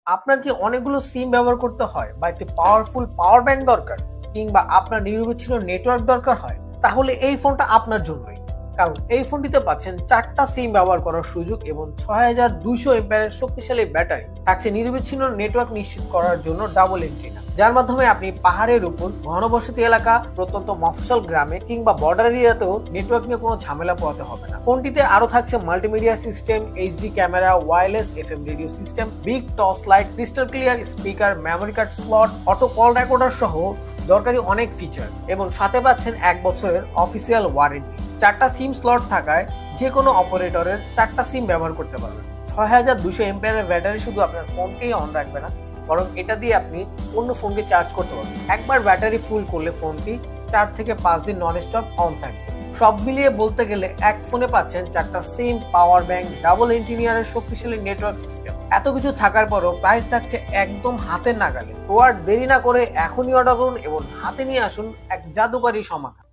আপনার কি অনেকগুলো সিম ব্যবহার করতে হয় বা একটি পাওয়ারফুল পাওয়ার ব্যাংক দরকার কিংবা আপনার নিরবিচ্ছিন্ন নেটওয়ার্ক দরকার হয়, তাহলে এই ফোনটা আপনার জন্যই। কারণ এই ফোনটিতে পাচ্ছেন 4টা সিম ব্যবহার করার সুযোগ এবং 6200 এর শক্তিশালী ব্যাটারি। থাকছে নিরবিচ্ছিন্ন নেটওয়ার্ক নিশ্চিত করার জন্য ডাবল এন্টিনা, যার মাধ্যমে আপনি পাহাড়ের উপর, ঘনবসতি এলাকা, প্রত্যন্ত মফস্বল গ্রামে কিংবা বর্ডার এরিয়াতেও নেটওয়ার্ক নিয়ে কোনো ঝামেলা পোহাতে হবে না। ফোনটিতে আরো থাকছে multimedia system, HD camera, wireless FM radio system, big torch light, crystal clear speaker, memory card slot, auto call recorder সহ দরকারি অনেক ফিচার, এবং সাথে পাচ্ছেন 1 বছরের অফিসিয়াল ওয়ারেন্টি। 4টা সিম স্লট থাকায় যে কোনো অপারেটরের 4টা সিম ব্যবহার করতে পারবেন। 6200 এর ব্যাটারি শুধু আপনার ফোনকেই অন রাখবে না, বরং এটা দিয়ে আপনি অন্য ফোনকে চার্জ করতে পারবেন। একবার ব্যাটারি ফুল করলে ফোনটি 4 থেকে 5 দিন নন স্টপ অন থাকবে। সব মিলিয়ে বলতে গেলে এক ফোনে পাচ্ছেন 4টা সিম, পাওয়ার ব্যাংক, ডাবল ইঞ্জিনিয়ারের শক্তিশালী নেটওয়ার্ক সিস্টেম। এত কিছু থাকার পরও প্রাইস থাকছে একদম হাতের নাগালে। তো আর দেরি না করে এখনই অর্ডার করুন এবং হাতে নিয়ে আসুন এক জাদুকরী সমাধান।